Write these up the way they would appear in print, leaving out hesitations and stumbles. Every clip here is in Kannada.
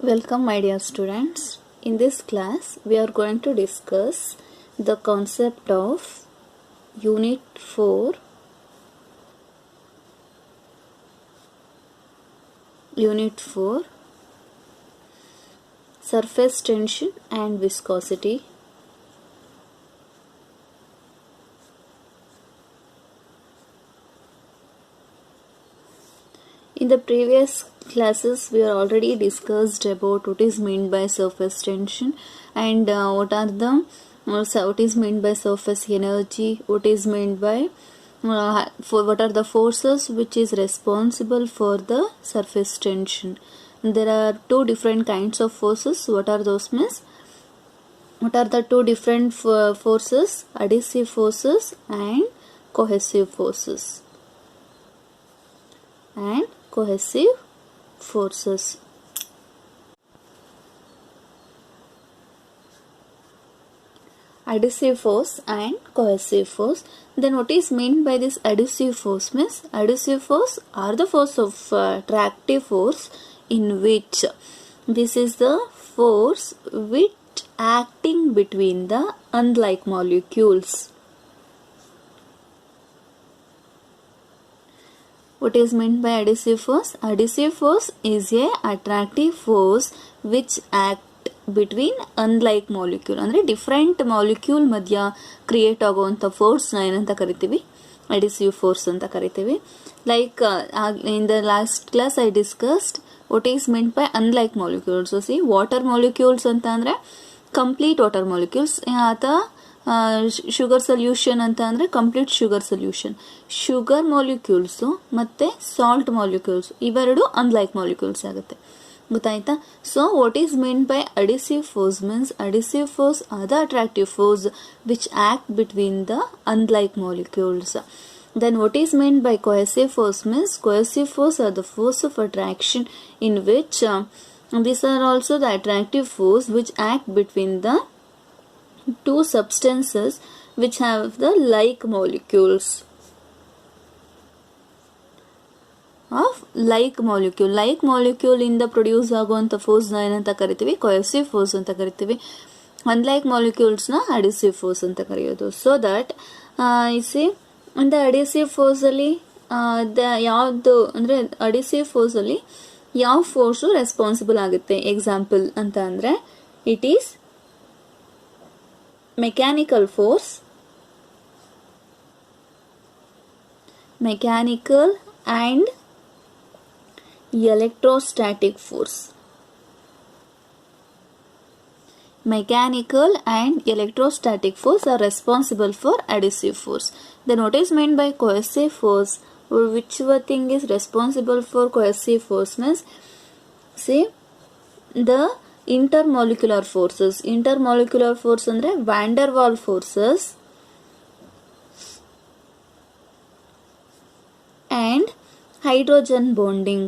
Welcome my dear students. In this class we are going to discuss the concept of Unit 4 surface tension and viscosity. In the previous classes we are already discussed about what is meant by surface tension and what is meant by surface energy, what is meant by what are the forces which is responsible for the surface tension. There are two different kinds of forces. What are those means? What are the two different forces? Adhesive forces and cohesive forces. Adhesive force and cohesive force. Then what is meant by this adhesive force means? Adhesive force are the force of attractive force in which this is the force which acting between the unlike molecules. What is meant by adhesive force? Adhesive force is a attractive force which act between unlike molecule. ಅಂದ್ರೆ different molecule ಮಧ್ಯ ಕ್ರಿಯೇಟ್ ಆಗುವಂಥ ಫೋರ್ಸ್ನ ಏನಂತ ಕರಿತೀವಿ? Adhesive force ಅಂತ ಕರಿತೀವಿ. Like in the last class I discussed what is meant by unlike molecules. So see, water molecules ಅಂತ ಅಂದ್ರೆ complete water molecules. ಅಥವಾ ಶುಗರ್ ಸೊಲ್ಯೂಷನ್ ಅಂತ ಅಂದರೆ complete sugar solution. Sugar molecules ಮತ್ತು ಸಾಲ್ಟ್ ಮಾಲಿಕ್ಯೂಲ್ಸ್ ಇವೆರಡು ಅನ್ಲೈಕ್ ಮಾಲಿಕ್ಯೂಲ್ಸ್ ಆಗುತ್ತೆ. ಗೊತ್ತಾಯ್ತಾ? So what is mean by adhesive force means adhesive force are the attractive force which act between the unlike molecules. Then what is meant by cohesive force means cohesive force are the force of attraction in which these are also the attractive force which act between the two substances which have the like molecules of like molecule ಇಂದ ಪ್ರೊಡ್ಯೂಸ್ ಆಗುವಂಥ ಫೋರ್ಸ್ನ ಏನಂತ ಕರಿತೀವಿ? ಕೊಹೆಸಿವ್ ಫೋರ್ಸ್ ಅಂತ ಕರಿತೀವಿ. ಅನ್ಲೈಕ್ ಮಾಲಿಕ್ಯೂಲ್ಸ್ನ ಅಡಿಸಿವ್ ಫೋರ್ಸ್ ಅಂತ ಕರೆಯೋದು. ಸೊ ದಟ್ ಸಿ ಅಂದರೆ ಅಡಿಸಿವ್ ಫೋರ್ಸಲ್ಲಿ ಯಾವುದು ಅಂದರೆ ಅಡಿಸಿವ್ ಫೋರ್ಸಲ್ಲಿ ಯಾವ ಫೋರ್ಸು ರೆಸ್ಪಾನ್ಸಿಬಲ್ ಆಗುತ್ತೆ? ಎಕ್ಸಾಂಪಲ್ ಅಂತ ಅಂದರೆ it is mechanical and electrostatic force. Mechanical and electrostatic force are responsible for adhesive force. Then what is meant by cohesive force? Which thing is responsible for cohesive force means, see, the intermolecular forces. Intermolecular force ಅಂದ್ರೆ van der Waals forces and hydrogen bonding.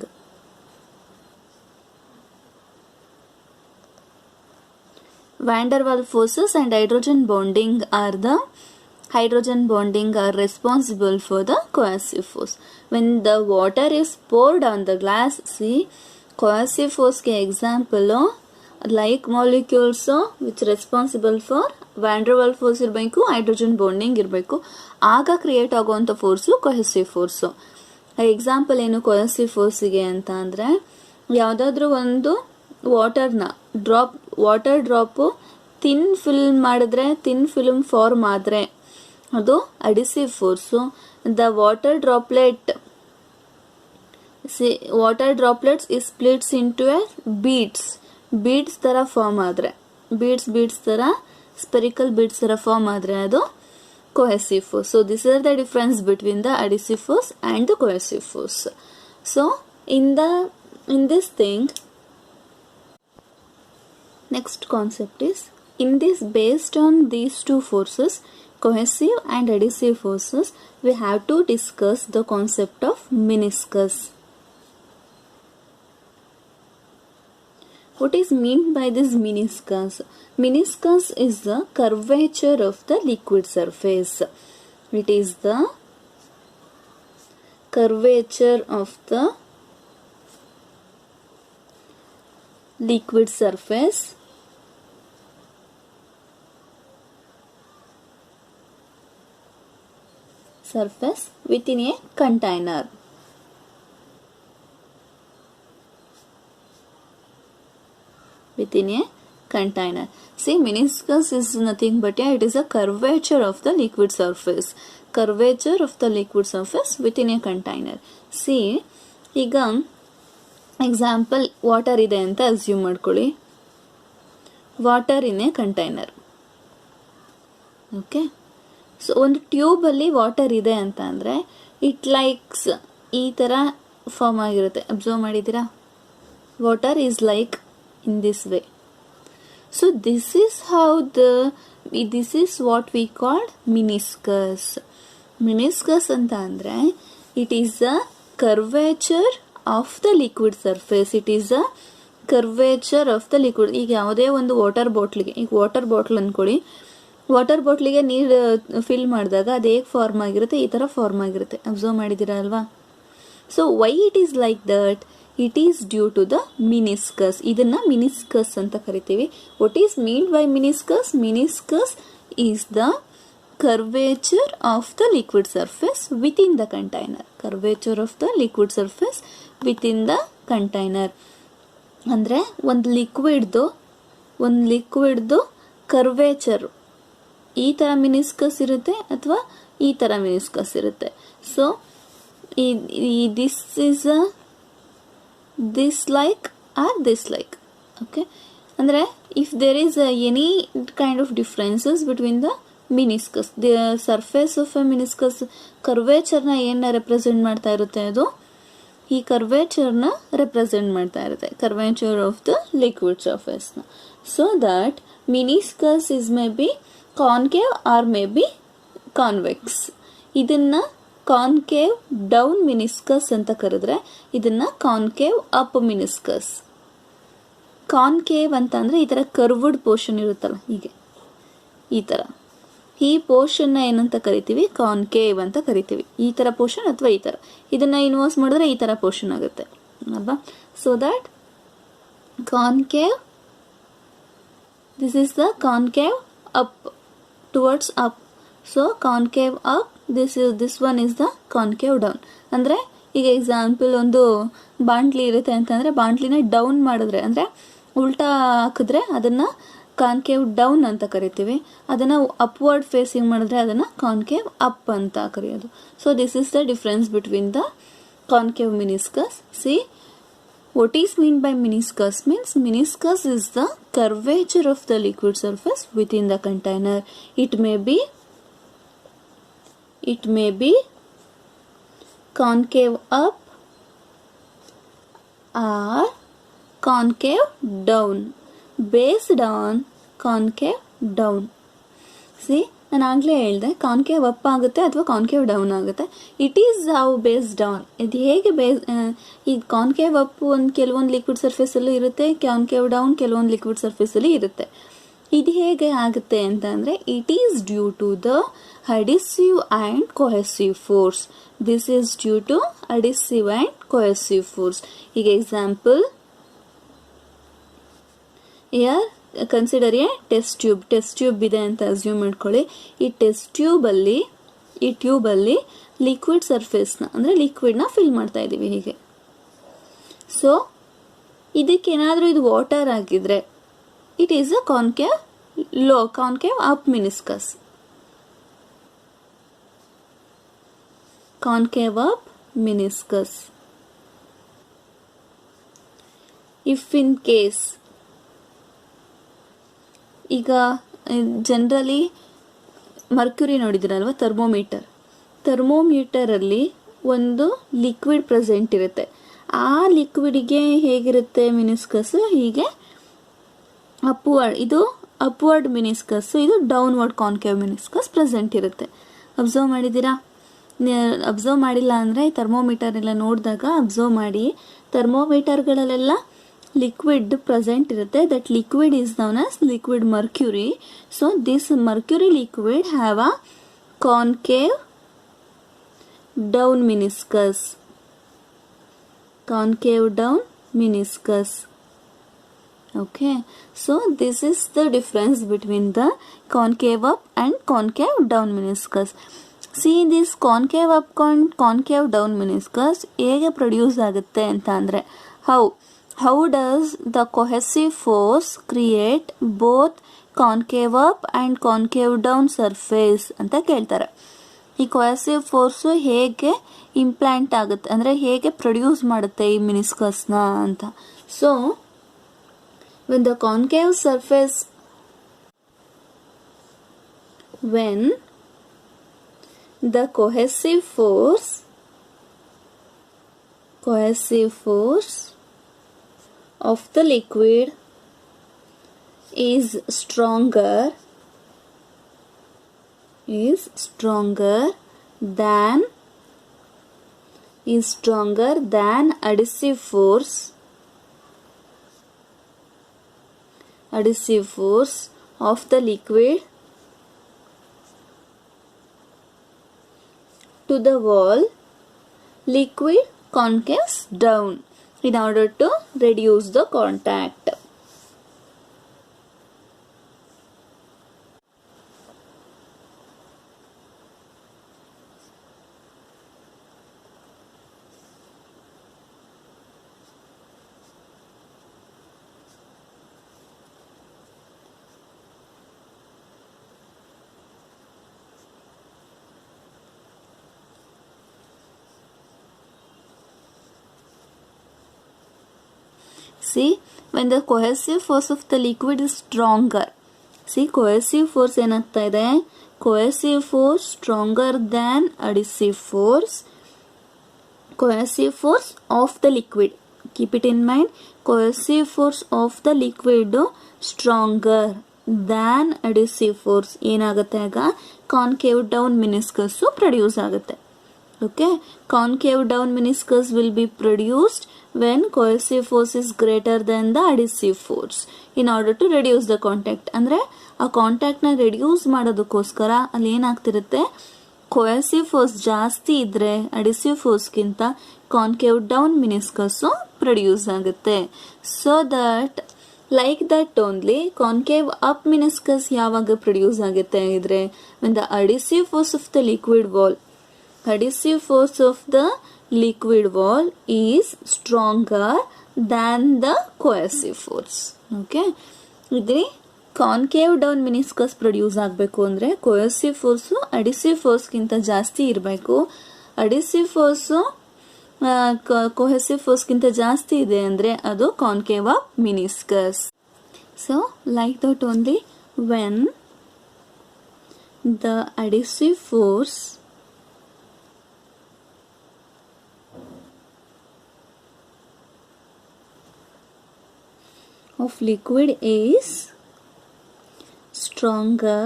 Van der Waals forces and hydrogen bonding are responsible for the cohesive force. When the water is poured on the glass, see, cohesive force ke example like molecules which responsible for van der Waals force ಇರಬೇಕು, ಹೈಡ್ರೋಜನ್ ಬಾಂಡಿಂಗ್ ಇರಬೇಕು. ಆಗ ಕ್ರಿಯೇಟ್ ಆಗುವಂಥ ಫೋರ್ಸು ಕೊಹೆಸಿವ್ ಫೋರ್ಸು. ಎಕ್ಸಾಂಪಲ್ ಏನು ಕೊಹೆಸಿವ್ ಫೋರ್ಸಿಗೆ ಅಂತ ಅಂದರೆ, ಯಾವುದಾದ್ರೂ ಒಂದು water drop thin film form ಆದರೆ ಅದು adhesive force. The water droplets is splits into a beads ಥರ ಫಾರ್ಮ್ ಆದರೆ, ಬೀಡ್ಸ್ ಥರ ಸ್ಪೆರಿಕಲ್ ಬೀಡ್ಸ್ ಥರ ಫಾರ್ಮ್ ಆದರೆ ಅದು cohesive force. So these are the difference between the adhesive force and the cohesive force. So in this thing, next concept is, based on these two forces, cohesive and adhesive forces, we have to discuss the concept of meniscus. What is meant by this meniscus? Meniscus is the curvature of the liquid surface. It is the curvature of the liquid surface within a container. Within a container. See, meniscus is nothing but it is a curvature of the liquid surface. Curvature of the liquid surface within a container. See, ಈಗ ಎಕ್ಸಾಂಪಲ್ ವಾಟರ್ ಇದೆ ಅಂತ ಅಸ್ಯೂಮ್ ಮಾಡ್ಕೊಳ್ಳಿ. Water in a container. Okay, so ಒಂದು ಟ್ಯೂಬಲ್ಲಿ ವಾಟರ್ ಇದೆ ಅಂತ ಅಂದರೆ ಇಟ್ ಲೈಕ್ಸ್ ಈ ಥರ ಫಾರ್ಮ್ ಆಗಿರುತ್ತೆ. ಅಬ್ಸರ್ವ್ ಮಾಡಿದ್ದೀರಾ? Water is like in this way. So this is what we call meniscus. Meniscus anta andre it is a curvature of the liquid surface. It is a curvature of the liquid. ಈಗ ಯಾವುದೇ ಒಂದು ವಾಟರ್ ಬಾಟ್ಲಿಗೆ, ಈಗ ವಾಟರ್ ಬಾಟ್ಲ್ ಅಂದ್ಕೊಳ್ಳಿ, ವಾಟರ್ ಬಾಟ್ಲಿಗೆ ನೀರು ಫಿಲ್ ಮಾಡಿದಾಗ ಅದು ಹೇಗೆ ಫಾರ್ಮ್ ಆಗಿರುತ್ತೆ, ಈ ಥರ ಫಾರ್ಮ್ ಆಗಿರುತ್ತೆ. ಅಬ್ಸರ್ವ್ ಮಾಡಿದ್ದೀರಾ ಅಲ್ವಾ? So why it is like that? It is due to the meniscus. ಇದನ್ನ meniscus ಅಂತ ಕರಿತೀವಿ. What is meant by meniscus? Meniscus is the curvature of the liquid surface within the container. Curvature of the liquid surface within the container. ಅಂದ್ರೆ ಒಂದು ಲಿಕ್ವಿಡ್ದು ಕರ್ವೇಚರ್ ಈ ಥರ ಮಿನಿಸ್ಕಸ್ ಇರುತ್ತೆ ಅಥವಾ ಈ ಥರ ಮಿನಿಸ್ಕಸ್ ಇರುತ್ತೆ. So this is a this like or this like. Okay, andre if there is any kind of differences between the meniscus, the surface of a meniscus curvature na ಏನು represent ಮಾಡ್ತಾ ಇರುತ್ತೆ, ಅದು ಈ curvature ನ represent ಮಾಡ್ತಾ ಇರುತ್ತೆ, curvature of the liquid surface na. So that meniscus is maybe concave or maybe convex. ಇದನ್ನ ಕಾನ್ಕೇವ್ ಡೌನ್ ಮಿನಿಸ್ಕಸ್ ಅಂತ ಕರೆದ್ರೆ ಇದನ್ನ ಕಾನ್ಕೇವ್ ಅಪ್ ಮಿನಿಸ್ಕಸ್. ಕಾನ್ಕೇವ್ ಅಂತ ಅಂದ್ರೆ ಈ ತರ ಕರ್ವ್ಡ್ ಪೋರ್ಷನ್ ಇರುತ್ತಲ್ಲ, ಹೀಗೆ ಈ ತರ, ಈ ಪೋರ್ಷನ್ ಏನಂತ ಕರಿತೀವಿ? ಕಾನ್ಕೇವ್ ಅಂತ ಕರಿತೀವಿ. ಈ ತರ ಪೋರ್ಷನ್ ಅಥವಾ ಈ ತರ, ಇದನ್ನ ಇನ್ವರ್ಸ್ ಮಾಡಿದ್ರೆ ಈ ತರ ಪೋರ್ಷನ್ ಆಗುತ್ತೆ ಅಲ್ವಾ? So that concave, this is the concave up, towards up. So concave up, this one is the concave down. ಅಂದ್ರೆ ಈಗ ಎಕ್ಸಾಂಪಲ್ ಒಂದು ಬಾಂಡ್ಲಿ ಇರುತ್ತೆ ಅಂತಂದ್ರೆ ಬಾಂಡ್ಲಿನ ಡೌನ್ ಮಾಡಿದ್ರೆ ಅಂದ್ರೆ ಉಲ್ಟಾ ಹಾಕಿದ್ರೆ ಅದನ್ನ ಕಾನ್ಕೇವ್ ಡೌನ್ ಅಂತ ಕರಿತೀವಿ. ಅದನ್ನ ಅಪ್ವರ್ಡ್ ಫೇಸಿಂಗ್ ಮಾಡಿದ್ರೆ ಅದನ್ನ ಕಾನ್ಕೇವ್ ಅಪ್ ಅಂತ ಕರೆಯೋದು. So this is the difference between the concave meniscus. See, what is meant by meniscus means meniscus is the curvature of the liquid surface within the container. It may be concave up or concave down based on concave down. See, ನಾನು ಆಗಲೇ ಹೇಳಿದೆ ಕಾನ್ಕೇವ್ ಅಪ್ ಆಗುತ್ತೆ ಅಥವಾ ಕಾನ್ಕೇವ್ ಡೌನ್ ಆಗುತ್ತೆ. It is how based on, ಇದು ಹೇಗೆ ಈ ಕಾನ್ಕೇವ್ ಅಪ್ ಕೆಲವೊಂದು ಲಿಕ್ವಿಡ್ ಸರ್ಫೇಸಲ್ಲೂ ಇರುತ್ತೆ, ಕಾನ್ಕೇವ್ ಡೌನ್ ಕೆಲವೊಂದು ಲಿಕ್ವಿಡ್ ಸರ್ಫೇಸಲ್ಲಿ ಇರುತ್ತೆ. ಇದು ಹೇಗೆ ಆಗುತ್ತೆ ಅಂತ ಅಂದರೆ it is due to the adhesive and cohesive force. This is due to adhesive and cohesive force. ಈಗ example, here consider a test tube ಇದೆ ಅಂತ ಅಸ್ಯೂಮ್ ಮಾಡ್ಕೊಳ್ಳಿ. ಈ ಟೆಸ್ಟ್ ಟ್ಯೂಬ್ ಅಲ್ಲಿ ಲಿಕ್ವಿಡ್ ಸರ್ಫೇಸ್ನ ಅಂದರೆ ಲಿಕ್ವಿಡ್ನ ಫಿಲ್ ಮಾಡ್ತಾ ಇದ್ದೀವಿ ಹೀಗೆ. ಸೊ ಇದಕ್ಕೇನಾದರೂ ಇದು ವಾಟರ್ ಆಗಿದ್ರೆ it is a concave up meniscus. Concave up meniscus. If in case, ಈಗ ಜನರಲಿ ಮರ್ಕ್ಯುರಿ ನೋಡಿದಿರಲ್ವ, ಥರ್ಮೋಮೀಟರ್ ಅಲ್ಲಿ ಒಂದು ಲಿಕ್ವಿಡ್ ಪ್ರೆಸೆಂಟ್ ಇರುತ್ತೆ. ಆ ಲಿಕ್ವಿಡ್ಗೆ ಹೇಗಿರುತ್ತೆ ಮಿನಿಸ್ಕಸ್? ಹೀಗೆ ಅಪ್ವರ್ಡ್, ಇದು ಅಪ್ವರ್ಡ್ ಮಿನಿಸ್ಕಸ್, ಇದು ಡೌನ್ವರ್ಡ್ ಕಾನ್ಕೇವ್ ಮಿನಿಸ್ಕಸ್ ಪ್ರೆಸೆಂಟ್ ಇರುತ್ತೆ. ಅಬ್ಸರ್ವ್ ಮಾಡಿದ್ದೀರಾ? ಅಬ್ಸರ್ವ್ ಮಾಡಿಲ್ಲ ಅಂದರೆ ಥರ್ಮೋಮೀಟರ್ ಎಲ್ಲ ನೋಡಿದಾಗ ಅಬ್ಸರ್ವ್ ಮಾಡಿ, ಥರ್ಮೋಮೀಟರ್ಗಳಲ್ಲೆಲ್ಲ ಲಿಕ್ವಿಡ್ ಪ್ರೆಸೆಂಟ್ ಇರುತ್ತೆ. That liquid is known as liquid mercury. So this mercury liquid have a concave down meniscus. Okay, so this is the difference between the concave up and concave down meniscus. See this concave up concave down meniscus ಹೇಗೆ ಪ್ರೊಡ್ಯೂಸ್ ಆಗುತ್ತೆ ಅಂತ ಅಂದರೆ how does the cohesive force create both concave up and concave down surface ಅಂತ ಕೇಳ್ತಾರೆ. ಈ ಕೊಹೆಸಿವ್ ಫೋರ್ಸು ಹೇಗೆ ಇಂಪ್ಲಾಂಟ್ ಆಗುತ್ತೆ ಅಂದರೆ ಹೇಗೆ ಪ್ರೊಡ್ಯೂಸ್ ಮಾಡುತ್ತೆ ಈ ಮಿನಿಸ್ಕಸ್ನ ಅಂತ. So when the concave surface when the cohesive force of the liquid is stronger than adhesive force of the liquid to the wall, liquid concaves down in order to reduce the contact. See, when the cohesive force of the liquid is stronger, see cohesive force ಏನಾಗ್ತಾ ಇದೆ, cohesive force stronger than adhesive force, cohesive force of the liquid, keep it in mind, cohesive force of the liquid stronger than adhesive force ಏನಾಗುತ್ತೆ ಆಗ concave down meniscus ಪ್ರೊಡ್ಯೂಸ್ ಆಗುತ್ತೆ. Okay, concave down meniscus will be produced when cohesive force is greater than the adhesive force in order to reduce the contact. ಅಂದರೆ ಆ ಕಾಂಟ್ಯಾಕ್ಟ್ನ ರೆಡ್ಯೂಸ್ ಮಾಡೋದಕ್ಕೋಸ್ಕರ ಅಲ್ಲಿ ಏನಾಗ್ತಿರುತ್ತೆ, cohesive force ಜಾಸ್ತಿ ಇದ್ದರೆ adhesive forceಗಿಂತ concave down meniscus ಪ್ರೊಡ್ಯೂಸ್ ಆಗುತ್ತೆ. So that like that only concave up meniscus ಯಾವಾಗ ಪ್ರೊಡ್ಯೂಸ್ ಆಗುತ್ತೆ ಇದ್ರೆ when the adhesive force of the liquid wall is stronger than the cohesive force. Okay, ಇದ್ರಿ ಕಾನ್ಕೇವ್ ಡೌನ್ ಮಿನಿಸ್ಕಸ್ ಪ್ರೊಡ್ಯೂಸ್ ಆಗಬೇಕು ಅಂದರೆ ಕೊಹೆಸಿವ್ ಫೋರ್ಸು ಅಡಿಸಿವ್ ಫೋರ್ಸ್ಗಿಂತ ಜಾಸ್ತಿ ಇರಬೇಕು. ಅಡಿಸಿವ್ ಫೋರ್ಸು ಕೊಹೆಸಿವ್ ಫೋರ್ಸ್ಗಿಂತ ಜಾಸ್ತಿ ಇದೆ ಅಂದರೆ ಅದು concave up meniscus. So like that only when the adhesive force of liquid is stronger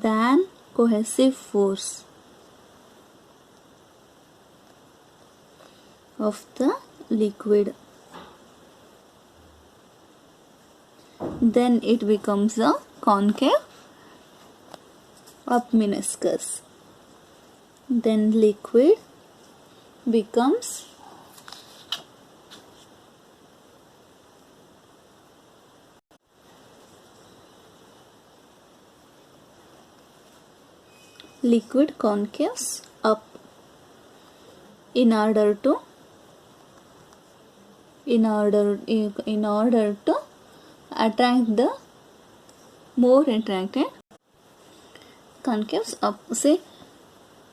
than cohesive force of the liquid, then it becomes a concave up meniscus. Then liquid becomes liquid concaves up in order to attract the more attracted concaves up. See,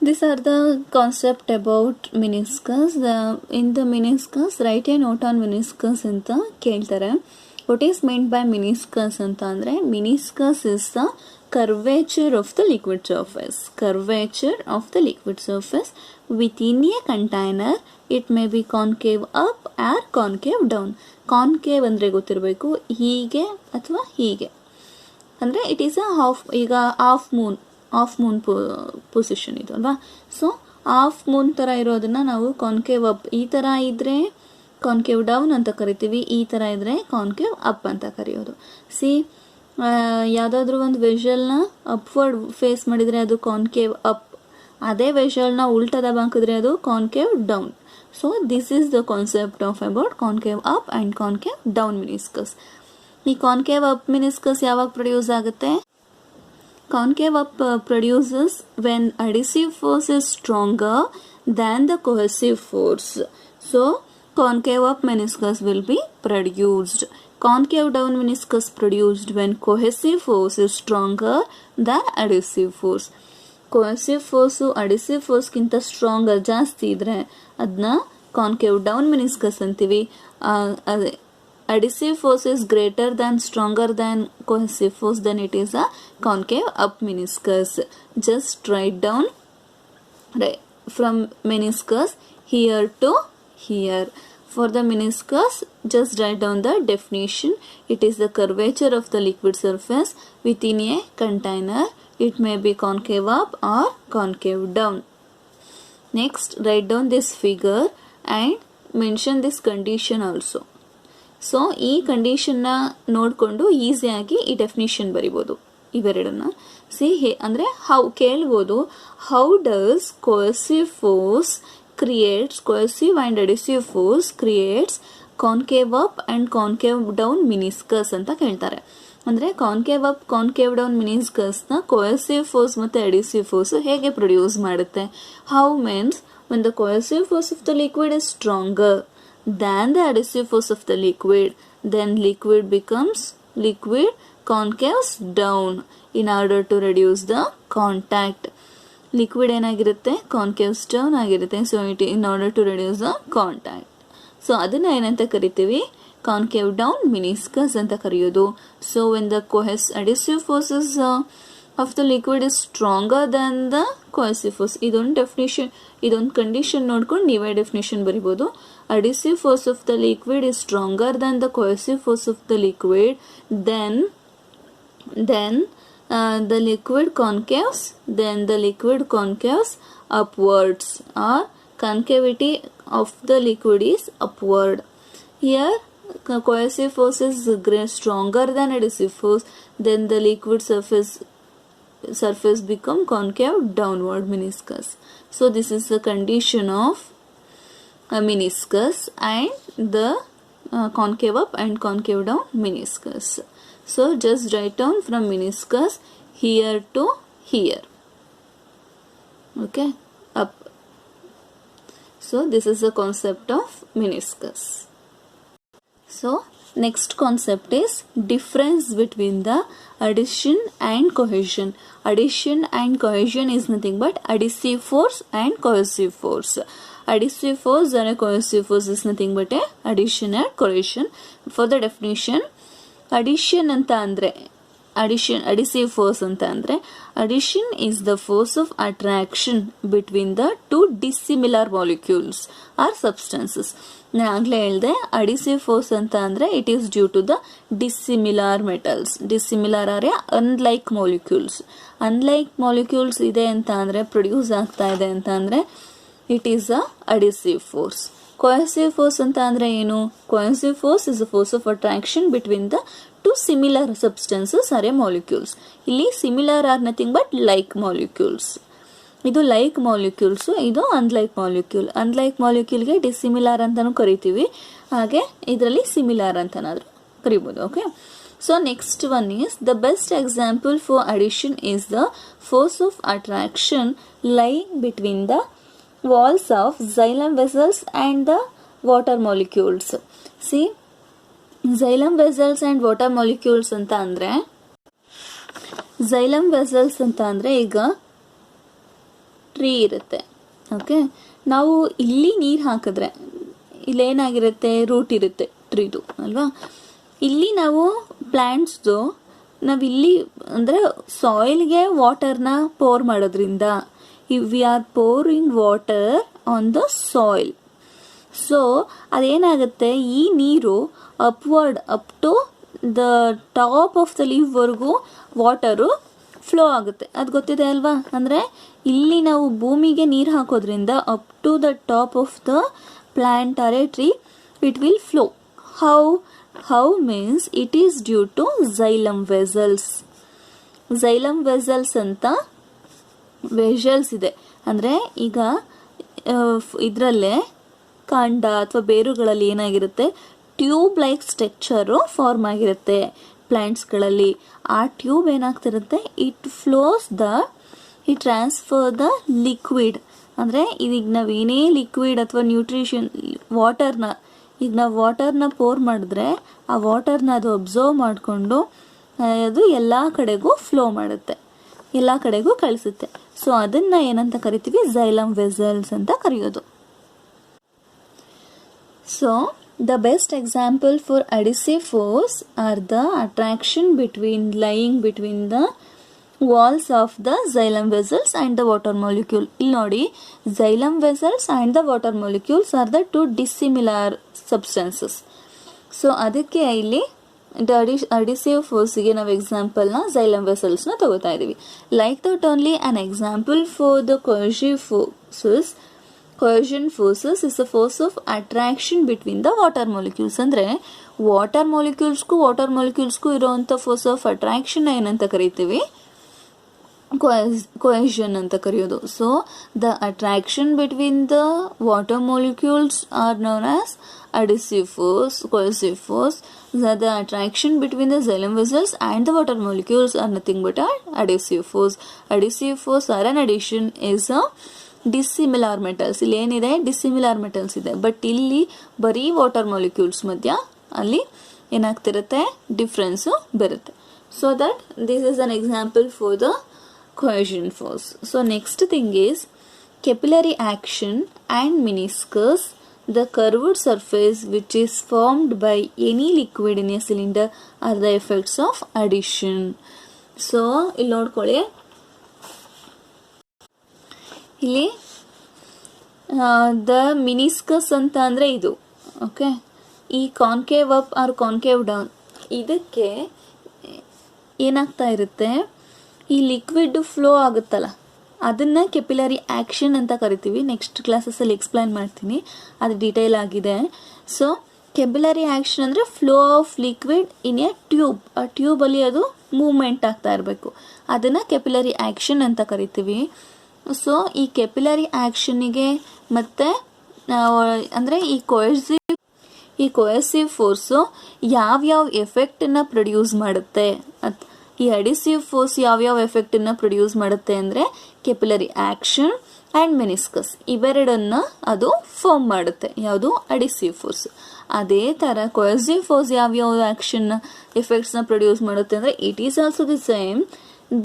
these are the concept about meniscus. In the meniscus, write a note on meniscus ಅಂತ ಕೇಳ್ತಾರೆ. What is meant by meniscus ಅಂತ ಅಂದರೆ meniscus is the curvature of the liquid surface within a container. It may be concave up or concave down. concave ಅಂದರೆ ಗೊತ್ತಿರಬೇಕು, ಹೀಗೆ ಅಥವಾ ಹೀಗೆ ಅಂದರೆ ಇಟ್ ಈಸ್ ಅ ಹಾಫ್. ಈಗ ಹಾಫ್ ಮೂನ್ ಪೊಸಿಷನ್ ಇದು ಅಲ್ವಾ. ಸೊ ಹಾಫ್ ಮೂನ್ ಥರ ಇರೋದನ್ನ ನಾವು ಕಾನ್ಕೇವ್ ಅಪ್, ಈ ಥರ ಇದ್ದರೆ ಕಾನ್ಕೇವ್ ಡೌನ್ ಅಂತ ಕರಿತೀವಿ, ಈ ಥರ ಇದ್ದರೆ ಕಾನ್ಕೇವ್ ಅಪ್ ಅಂತ ಕರೆಯೋದು. ಸಿ, ಯಾವುದಾದ್ರೂ ಒಂದು ವೆಷಲ್ನ ಅಪ್ವರ್ಡ್ ಫೇಸ್ ಮಾಡಿದರೆ ಅದು ಕಾನ್ಕೇವ್ ಅಪ್, ಅದೇ ವೆಷಲ್ನ ಉಲ್ಟದ ಬಾಕಿದ್ರೆ ಅದು concave down. So this is the concept of about concave up and concave down meniscus. ಈ ಕಾನ್ಕೇವ್ ಅಪ್ ಮಿನಿಸ್ಕಸ್ ಯಾವಾಗ ಪ್ರೊಡ್ಯೂಸ್ ಆಗುತ್ತೆ? Concave up produces when adhesive force is stronger than the cohesive force. So, concave up meniscus will be produced. Concave down meniscus produced when cohesive force is stronger than adhesive force. Cohesive force adhesive force ಕಿಂತ stronger ಜಾಸ್ತಿ ಇದ್ರೆ ಅದನ್ನ concave down meniscus ಅಂತೀವಿ. Adhesive force is greater than stronger than cohesive force, then it is a concave up meniscus. Just write down from meniscus here to here. For the meniscus, just write down the definition. It is the curvature of the liquid surface within a container. It may be concave up or concave down. Next, write down this figure and mention this condition also. So ಈ ಕಂಡೀಷನ್ನ ನೋಡಿಕೊಂಡು ಈಸಿಯಾಗಿ ಈ ಡೆಫಿನಿಷನ್ ಬರಿಬೋದು ಇವೆರಡನ್ನ. ಅಂದರೆ ಹೌ ಕೇಳ್ಬೋದು, how does cohesive force creates cohesive and adhesive force creates concave up and concave down meniscus ಅಂತ ಕೇಳ್ತಾರೆ. ಅಂದರೆ ಕಾನ್ಕೇವ್ ಅಪ್ ಕಾನ್ಕೇವ್ ಡೌನ್ ಮಿನಿಸ್ಕಸ್ನ cohesive force ಮತ್ತು adhesive force ಹೇಗೆ ಪ್ರೊಡ್ಯೂಸ್ ಮಾಡುತ್ತೆ? How means when the cohesive force of the liquid is stronger than the adhesive force of the liquid, then liquid becomes liquid concaves down in order to reduce the contact. Liquid ಏನಾಗಿರುತ್ತೆ? concaves down ಆಗಿರುತ್ತೆ. So it in order to reduce the contact. So ಅದನ್ನ ಏನಂತ ಕರಿತೀವಿ? concave down meniscus ಅಂತ ಕರೆಯೋದು. So when the adhesive forces of the liquid is stronger than the cohesive force, ಇದೊಂದು ಡೆಫಿನಿಷನ್, ಇದೊಂದು ಕಂಡೀಷನ್ ನೋಡ್ಕೊಂಡು ನೀವೇ ಡೆಫಿನಿಷನ್ ಬರಿಬೋದು. adhesive force of the liquid is stronger than the cohesive force of the liquid, then the liquid concaves upwards, or concavity of the liquid is upward. Here cohesive force is stronger than adhesive force, then the liquid surface become concave downward meniscus. So this is the condition of a meniscus and the concave up and concave down meniscus. So just write down from meniscus here to here. Okay, up. So this is the concept of meniscus. So next concept is difference between the adhesion and cohesion. Adhesion and cohesion is nothing but adhesive force and cohesive force. Adhesive force and cohesive force is nothing but a adhesion and cohesion. For the definition, adhesion anta andre adhesive force anta andre adhesion is the force of attraction between the two dissimilar molecules or substances. ನಾನು ಆಗಲೇ ಹೇಳಿದೆ adhesive force ಅಂತ ಅಂದರೆ it is due to the dissimilar metals. Dissimilar ಆದರೆ ಅನ್ಲೈಕ್ ಮಾಲಿಕ್ಯೂಲ್ಸ್ ಇದೆ ಅಂತ ಅಂದರೆ ಪ್ರೊಡ್ಯೂಸ್ ಆಗ್ತಾ ಇದೆ ಅಂತ ಅಂದರೆ it is a adhesive force. cohesive force ಅಂತ ಅಂದರೆ ಏನು? cohesive force is a force of attraction between the two similar substances or molecules. ಇಲ್ಲಿ similar are nothing but like molecules. ಇದು ಲೈಕ್ ಮಾಲಿಕ್ಯೂಲ್ಸು, ಇದು ಅನ್ಲೈಕ್ ಮಾಲಿಕ್ಯೂಲ್ಗೆ ಡಿಸಿಮಿಲಾರ್ ಅಂತಾನು ಕರಿತೀವಿ, ಹಾಗೆ ಇದರಲ್ಲಿ ಸಿಮಿಲಾರ್ ಅಂತನಾದ್ರೂ ಕರಿಬೋದು. Okay, so next one is the best example for adhesion is the force of attraction lying between the walls of xylem vessels and the water molecules. See xylem vessels and water molecules ಅಂತ ಅಂದರೆ xylem vessels ಅಂತ ಅಂದರೆ ಈಗ ಟ್ರೀ ಇರುತ್ತೆ. ಓಕೆ, ನಾವು ಇಲ್ಲಿ ನೀರು ಹಾಕಿದ್ರೆ ಇಲ್ಲೇನಾಗಿರುತ್ತೆ? ರೂಟ್ ಇರುತ್ತೆ ಟ್ರೀದು ಅಲ್ವಾ. ಇಲ್ಲಿ ನಾವು ಪ್ಲ್ಯಾಂಟ್ಸ್ದು ನಾವಿಲ್ಲಿ ಅಂದರೆ ಸಾಯಿಲ್ಗೆ ವಾಟರ್ನ ಪೋರ್ ಮಾಡೋದ್ರಿಂದ we are pouring water on the soil. So ಅದೇನಾಗುತ್ತೆ, ಈ ನೀರು upward up to the top of the ಲೀವ್ವರೆಗೂ ವಾಟರು ಫ್ಲೋ ಆಗುತ್ತೆ. ಅದು ಗೊತ್ತಿದೆ ಅಲ್ವಾ? ಅಂದರೆ ಇಲ್ಲಿ ನಾವು ಭೂಮಿಗೆ ನೀರು ಹಾಕೋದ್ರಿಂದ up to the top of the plant or a tree it will flow. How means it is due to xylem vessels ಅಂತ ವೆಸಲ್ಸ್ ಇದೆ. ಅಂದರೆ ಈಗ ಇದರಲ್ಲೇ ಕಾಂಡ ಅಥವಾ ಬೇರುಗಳಲ್ಲಿ ಏನಾಗಿರುತ್ತೆ, ಟ್ಯೂಬ್ ಲೈಕ್ ಸ್ಟ್ರಕ್ಚರು ಫಾರ್ಮ್ ಆಗಿರುತ್ತೆ ಪ್ಲಾಂಟ್ಸ್ಗಳಲ್ಲಿ. ಆ ಟ್ಯೂಬ್ ಏನಾಗ್ತಿರುತ್ತೆ, ಇಟ್ ಟ್ರಾನ್ಸ್ಫರ್ ದ ಲಿಕ್ವಿಡ್. ಅಂದರೆ ಇದೀಗ ನಾವು ಏನೇ ಲಿಕ್ವಿಡ್ ಅಥವಾ ನ್ಯೂಟ್ರಿಷನ್ ವಾಟರ್ನ, ಈಗ ನಾವು ವಾಟರ್ನ ಪೋರ್ ಮಾಡಿದ್ರೆ ಆ ವಾಟರ್ನ ಅದು ಅಬ್ಸರ್ವ್ ಮಾಡಿಕೊಂಡು ಅದು ಎಲ್ಲ ಕಡೆಗೂ ಫ್ಲೋ ಮಾಡುತ್ತೆ, ಎಲ್ಲ ಕಡೆಗೂ ಕಳಿಸುತ್ತೆ. ಸೊ ಅದನ್ನು ಏನಂತ ಕರಿತೀವಿ, xylem vessels ಅಂತ ಕರೆಯೋದು. So the best example for adhesive force are the attraction lying between the walls of the xylem vessels and the water molecule. ಇಲ್ಲಿ ನೋಡಿ, xylem vessels and the water molecules are the two dissimilar substances. So ಅದಕ್ಕೆ ಇಲ್ಲಿ adhesive forceಗೆ ನಾವು ಎಕ್ಸಾಂಪಲ್ನ xylem vesselsನ ತಗೋತಾ ಇದ್ದೀವಿ. Like that only an example for the cohesion forces is a force of attraction between the water molecules. ಅಂದರೆ ವಾಟರ್ ಮಾಲಿಕ್ಯೂಲ್ಸ್ಗೂ ಇರೋವಂಥ ಫೋರ್ಸ್ ಆಫ್ ಅಟ್ರಾಕ್ಷನ್ ಏನಂತ ಕರಿತೀವಿ, cohesion ಅಂತ ಕರೆಯೋದು. So the attraction between the water molecules are known as adhesive force, cohesive force. The attraction between the xylem vessels and the water molecules are nothing but an adhesive force. Adhesive force or an addition is a dissimilar metals. ಇಲ್ಲಿ ಏನಿದೆ, ಡಿಸ್ಸಿಮಿಲಾರ್ ಮೆಟಲ್ಸ್ ಇದೆ, ಬಟ್ ಇಲ್ಲಿ ಬರೀ ವಾಟರ್ ಮಾಲಿಕ್ಯೂಲ್ಸ್ ಮಧ್ಯ ಅಲ್ಲಿ ಏನಾಗ್ತಿರುತ್ತೆ, ಡಿಫ್ರೆನ್ಸು ಬರುತ್ತೆ. So that this is an example for the cohesion force. So next thing is capillary action and meniscus. The curved surface which is formed by any liquid in a cylinder are the effects of addition. So ಇಲ್ಲಿ ನೋಡ್ಕೊಳ್ಳಿ, ಇಲ್ಲಿ ದ ಮಿನಿಸ್ಕಸ್ ಅಂತ ಅಂದರೆ ಇದು, ಓಕೆ, ಈ concave up or concave down, ಇದಕ್ಕೆ ಏನಾಗ್ತಾ ಇರುತ್ತೆ, ಈ ಲಿಕ್ವಿಡ್ ಫ್ಲೋ ಆಗುತ್ತಲ್ಲ ಅದನ್ನು ಕೆಪಿಲರಿ ಆ್ಯಕ್ಷನ್ ಅಂತ ಕರಿತೀವಿ. ನೆಕ್ಸ್ಟ್ ಕ್ಲಾಸಸ್ಸಲ್ಲಿ ಎಕ್ಸ್ಪ್ಲೈನ್ ಮಾಡ್ತೀನಿ, ಅದು ಡೀಟೇಲ್ ಆಗಿದೆ. ಸೊ ಕೆಪಿಲರಿ ಆ್ಯಕ್ಷನ್ ಅಂದರೆ flow of liquid in a tube, ಆ ಟ್ಯೂಬಲ್ಲಿ ಅದು ಮೂವ್ಮೆಂಟ್ ಆಗ್ತಾ ಇರಬೇಕು, ಅದನ್ನು ಕೆಪಿಲರಿ ಆ್ಯಕ್ಷನ್ ಅಂತ ಕರಿತೀವಿ. ಸೊ ಈ ಕೆಪಿಲರಿ ಆ್ಯಕ್ಷನಿಗೆ ಮತ್ತು ಅಂದರೆ ಈ ಕೊಯೆಸಿವ್ ಫೋರ್ಸು ಯಾವ್ಯಾವ ಎಫೆಕ್ಟನ್ನು ಪ್ರೊಡ್ಯೂಸ್ ಮಾಡುತ್ತೆ, ಈ ಅಡಿಸಿವ್ ಫೋರ್ಸ್ ಯಾವ್ಯಾವ ಎಫೆಕ್ಟನ್ನು ಪ್ರೊಡ್ಯೂಸ್ ಮಾಡುತ್ತೆ ಅಂದರೆ ಕೆಪಿಲರಿ ಆ್ಯಕ್ಷನ್ ಆ್ಯಂಡ್ ಮೆನಿಸ್ಕಸ್ ಇವೆರಡನ್ನು ಅದು ಫಾರ್ಮ್ ಮಾಡುತ್ತೆ, ಯಾವುದು ಅಡಿಸಿವ್ ಫೋರ್ಸ್. ಅದೇ ಥರ ಕೊಯೆಸಿವ್ ಫೋರ್ಸ್ ಯಾವ್ಯಾವ ಆ್ಯಕ್ಷನ್ ಎಫೆಕ್ಟ್ಸ್ನ ಪ್ರೊಡ್ಯೂಸ್ ಮಾಡುತ್ತೆ ಅಂದರೆ it is also the same.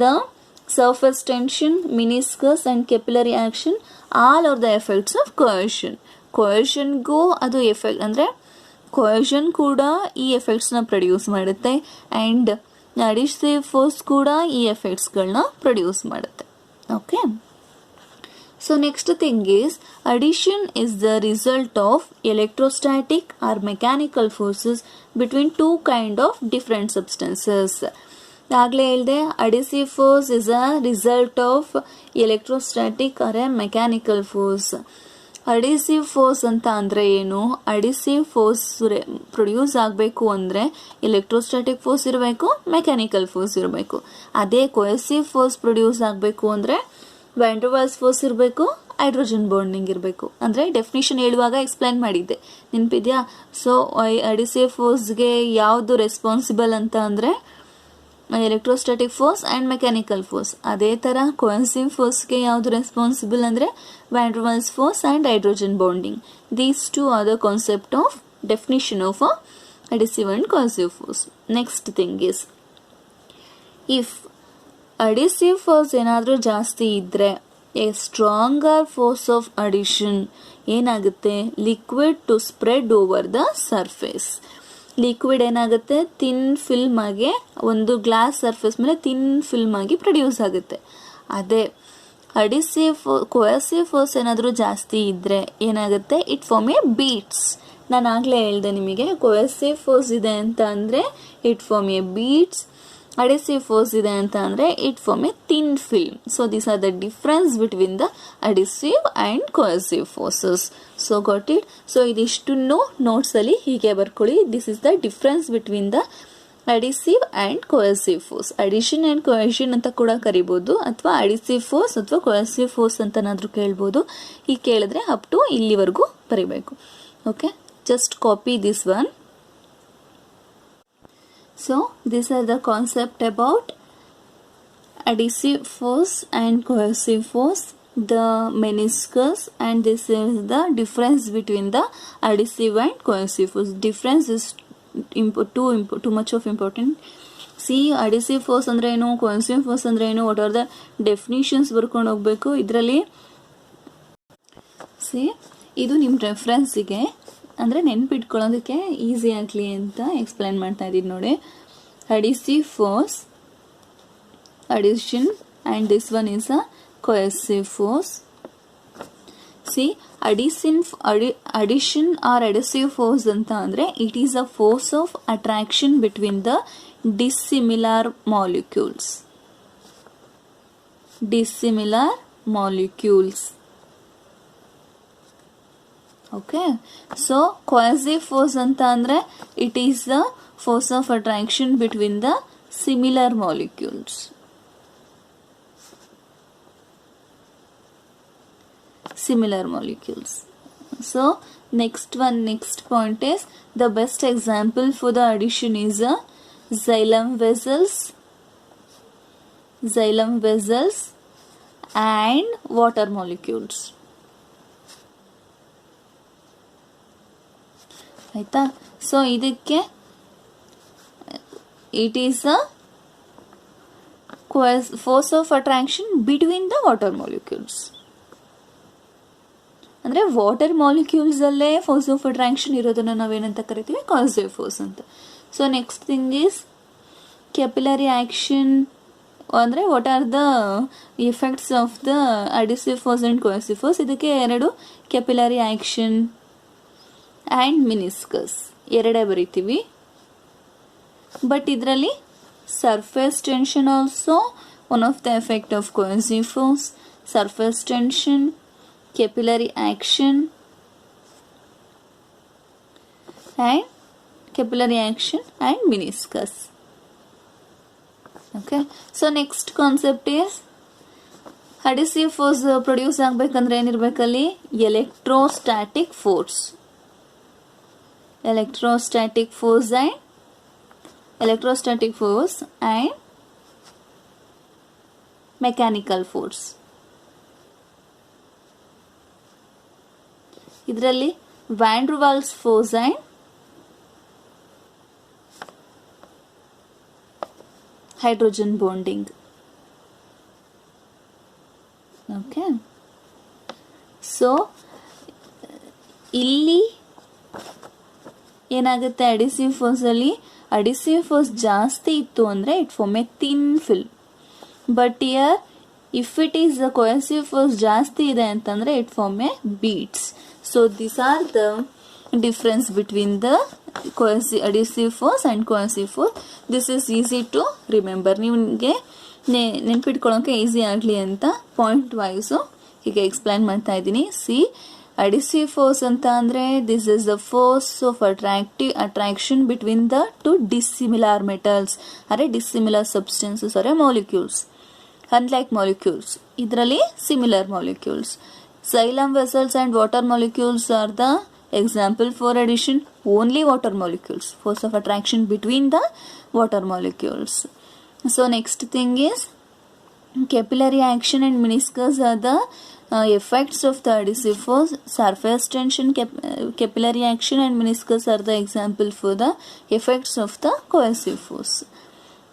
The surface tension, meniscus and capillary action all are the effects of cohesion. cohesion go adu effect andre cohesion kuda ee effects na produce madutte and adhesive force kuda ee effects galna produce madutte. Okay, so next thing is addition is the result of electrostatic or mechanical forces between two kind of different substances. ಆಗಲೇ ಹೇಳಿದೆ, adhesive force is a result of electrostatic or a mechanical force. Adhesive force ಅಂತ ಅಂದರೆ ಏನು, ಅಡಿಸಿವ್ ಫೋರ್ಸ್ ಪ್ರೊಡ್ಯೂಸ್ ಆಗಬೇಕು ಅಂದರೆ ಎಲೆಕ್ಟ್ರೋಸ್ಟ್ಯಾಟಿಕ್ ಫೋರ್ಸ್ ಇರಬೇಕು, ಮೆಕ್ಯಾನಿಕಲ್ ಫೋರ್ಸ್ ಇರಬೇಕು. ಅದೇ ಕೊಯೆಸಿವ್ ಫೋರ್ಸ್ ಪ್ರೊಡ್ಯೂಸ್ ಆಗಬೇಕು ಅಂದರೆ ವ್ಯಾನ್ ಡರ್ ವಾಲ್ಸ್ ಫೋರ್ಸ್ ಇರಬೇಕು, ಹೈಡ್ರೋಜನ್ ಬಾಂಡಿಂಗ್ ಇರಬೇಕು. ಅಂದರೆ ಡೆಫಿನಿಷನ್ ಹೇಳುವಾಗ ಎಕ್ಸ್ಪ್ಲೈನ್ ಮಾಡಿದ್ದೆ, ನೆನಪಿದೆಯಾ? ಸೊ ಅಡಿಸಿವ್ ಫೋರ್ಸ್ಗೆ ಯಾವುದು ರೆಸ್ಪಾನ್ಸಿಬಲ್ ಅಂತ ಅಂದರೆ electrostatic force and mechanical force. ಅದೇ ಥರ ಕೊಯೆಸಿವ್ ಫೋರ್ಸ್ಗೆ ಯಾವುದು ರೆಸ್ಪಾನ್ಸಿಬಲ್ ಅಂದರೆ van der Waals force and hydrogen bonding. These two are the concept of definition of adhesive and cohesive force. Next thing is, if adhesive force ಏನಾದರೂ ಜಾಸ್ತಿ ಇದ್ದರೆ a stronger force of adhesion ಏನಾಗುತ್ತೆ, liquid to spread over the surface. Liquid ಏನಾಗುತ್ತೆ, ಥಿನ್ ಫಿಲ್ಮ್ ಆಗಿ ಒಂದು ಗ್ಲಾಸ್ ಸರ್ಫೇಸ್ ಮೇಲೆ ಥಿನ್ ಫಿಲ್ಮ್ ಆಗಿ ಪ್ರೊಡ್ಯೂಸ್ ಆಗುತ್ತೆ. ಅದೇ ಕೊಯೆಸಿವ್ ಫೋರ್ಸ್ ಏನಾದರೂ ಜಾಸ್ತಿ ಇದ್ದರೆ ಏನಾಗುತ್ತೆ, ಇಟ್ ಫಾರ್ಮ್ ಎ ಬೀಟ್ಸ್. ನಾನು ಆಗಲೇ ಹೇಳಿದೆ ನಿಮಗೆ, ಕೊಯೆಸಿವ್ ಫೋರ್ಸ್ ಇದೆ ಅಂತ ಅಂದರೆ it form a beads, adhesive force ಇದೆ ಅಂತ ಅಂದರೆ it form a thin film. So these are the difference between the adhesive and cohesive forces. So got it. So ಇದಿಷ್ಟು ನೋಟ್ಸಲ್ಲಿ ಹೀಗೆ ಬರ್ಕೊಳ್ಳಿ. This is the difference between the adhesive and cohesive force. Adhesion and cohesion ಅಂತ ಕೂಡ ಕರಿಬೋದು, ಅಥವಾ ಅಡಿಸಿವ್ ಫೋರ್ಸ್ ಅಥವಾ ಕೊಯಸಿವ್ ಫೋರ್ಸ್ ಅಂತನಾದರೂ ಕೇಳ್ಬೋದು. ಈ ಕೇಳಿದ್ರೆ ಅಪ್ ಟು ಇಲ್ಲಿವರೆಗೂ ಬರಿಬೇಕು. Okay, just copy this one. So these are the concept about adhesive force and coercive force, the meniscus, and this is the difference between the adhesive and coercive force. Difference is too much of important. See, adhesive force ಅಂದ್ರೆ ಏನು, coercive force ಅಂದ್ರೆ ಏನು, what are the definitions ಬರ್ಕೊಂಡು ಹೋಗಬೇಕು ಇದರಲ್ಲಿ. ಸಿ, ಇದು ನಿಮ್ಮ ರೆಫರೆನ್ಸಿಗೆ ಅಂದರೆ ನೆನ್ಪಿಟ್ಕೊಳ್ಳೋದಕ್ಕೆ ಈಸಿ ಆಗಲಿ ಅಂತ ಎಕ್ಸ್ಪ್ಲೈನ್ ಮಾಡ್ತಾ ಇದ್ದೀನಿ ನೋಡಿ. adhesive force, addition, and this one is a coercive force. See, addition or adhesive force anta andre it is a force of attraction between the dissimilar molecules. Dissimilar molecules. Okay, so coercive force anta andre it is the force of attraction between the similar molecules. Similar molecules. So next point is the best example for the addition is a xylem vessels and water molecules. ಆಯ್ತಾ? ಸೊ ಇದಕ್ಕೆ it is a force of attraction between the water molecules. ಅಂದರೆ ವಾಟರ್ ಮಾಲಿಕ್ಯೂಲ್ಸ್ ಅಲ್ಲೇ ಫೋರ್ಸ್ ಆಫ್ ಅಟ್ರಾಕ್ಷನ್ ಇರೋದನ್ನು ನಾವೇನಂತ ಕರಿತೀವಿ, ಕಾಸಿವ್ ಫೋರ್ಸ್ ಅಂತ. So next thing is capillary action. ಅಂದರೆ what are the effects of the adhesive force and cohesive force. ಇದಕ್ಕೆ ಎರಡು, ಕೆಪಿಲರಿ ಆ್ಯಕ್ಷನ್ ಆ್ಯಂಡ್ ಮಿನಿಸ್ಕಸ್ ಎರಡೇ ಬರಿತೀವಿ. ಬಟ್ ಇದರಲ್ಲಿ surface tension also one of the effect of cohesive force. Surface tension, capillary action and meniscus. Okay, so next concept is adhesive force produce ಆಗಬೇಕಂದ್ರೆ ಏನಿರಬೇಕಲ್ಲಿ, electrostatic force and mechanical force. ಇದರಲ್ಲಿ Van der Waals force and hydrogen bonding. Okay, so ಇಲ್ಲಿ ಏನಾಗುತ್ತೆ, ಅಡಿಸಿವ್ ಫೋರ್ಸ್ ಅಲ್ಲಿ ಅಡಿಸಿವ್ ಫೋರ್ಸ್ ಜಾಸ್ತಿ ಇತ್ತು ಅಂದರೆ it form a thin film. But here if it is the cohesive force ಜಾಸ್ತಿ ಇದೆ ಅಂತಂದರೆ it form a beads. So these are the difference between the adhesive force and coercive force. This is easy to remember. ನಿಮಗೆ ನೆನ್ಪಿಟ್ಕೊಳ್ಳೋಕೆ ಈಸಿ ಆಗಲಿ ಅಂತ ಪಾಯಿಂಟ್ ವೈಸು ಹೀಗೆ ಎಕ್ಸ್ಪ್ಲೈನ್ ಮಾಡ್ತಾ ಇದ್ದೀನಿ. ಸಿ, ಅಡಿಸಿವ್ ಫೋರ್ಸ್ ಅಂತ ಅಂದರೆ this is the force of attraction between the two dissimilar metals, or dissimilar substances or molecules, unlike molecules. ಇದರಲ್ಲಿ similar molecules. Xylem vessels and water molecules are the example for addition. Only water molecules, force of attraction between the water molecules. So next thing is capillary action and meniscus are the effects of the adhesive force. Surface tension, capillary action and meniscus are the example for the effects of the coercive force.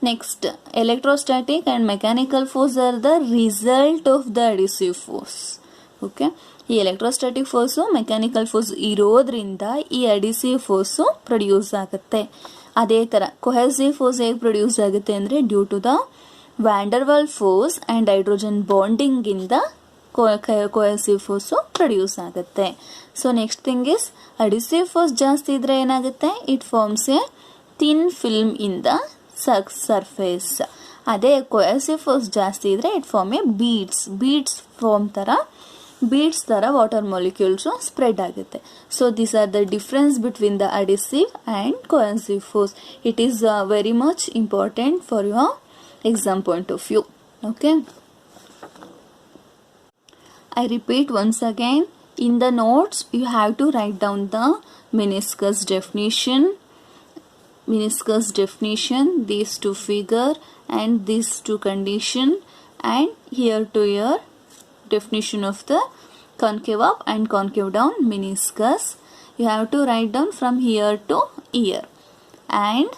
Next, electrostatic and mechanical force are the result of the adhesive force. Okay, ಈ ಎಲೆಕ್ಟ್ರೋಸ್ಟಾಟಿಕ್ ಫೋರ್ಸು ಮೆಕ್ಯಾನಿಕಲ್ ಫೋರ್ಸ್ ಇರೋದ್ರಿಂದ ಈ ಅಡಿಸಿವ್ ಫೋರ್ಸು ಪ್ರೊಡ್ಯೂಸ್ ಆಗುತ್ತೆ. ಅದೇ ಥರ ಕೊಹೆಸಿವ್ ಫೋರ್ಸ್ ಹೇಗೆ ಪ್ರೊಡ್ಯೂಸ್ ಆಗುತ್ತೆ ಅಂದರೆ due to the van der Waals force and hydrogen ಬಾಂಡಿಂಗಿಂದ ಕೊಹೆಸಿವ್ ಫೋರ್ಸು ಪ್ರೊಡ್ಯೂಸ್ ಆಗುತ್ತೆ. So next thing is adhesive force ಜಾಸ್ತಿ ಇದ್ರೆ ಏನಾಗುತ್ತೆ, it forms a thin film in the surface. ಅದೇ ಕೊಹೆಸಿವ್ ಫೋರ್ಸ್ ಜಾಸ್ತಿ ಇದ್ರೆ it form a beads form ಥರ ಬೀಡ್ಸ್ ಥರ ವಾಟರ್ ಮಾಲಿಕ್ಯೂಲ್ಸು ಸ್ಪ್ರೆಡ್ ಆಗುತ್ತೆ. So these are the difference between the adhesive and cohesive force. It is very much important for your exam point of view. Okay, I repeat once again, in the notes you have to write down the meniscus definition, these two figure and these two condition, and here to here definition of the concave up and concave down meniscus. You have to write down from here to here, and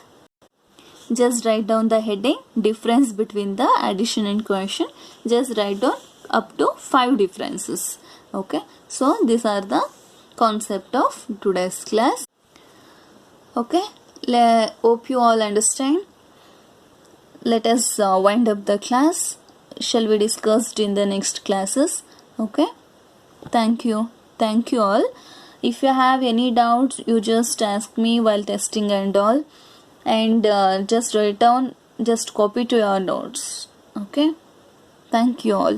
just write down the heading, difference between the addition and cohesion. Just write down up to 5 differences. Okay, so these are the concept of today's class. Okay, hope you all understand. Let us wind up the class. Shall we discuss in the next classes? Okay, thank you all. If you have any doubts, you just ask me while testing and all, and just write down, just copy to your notes. Okay, thank you all.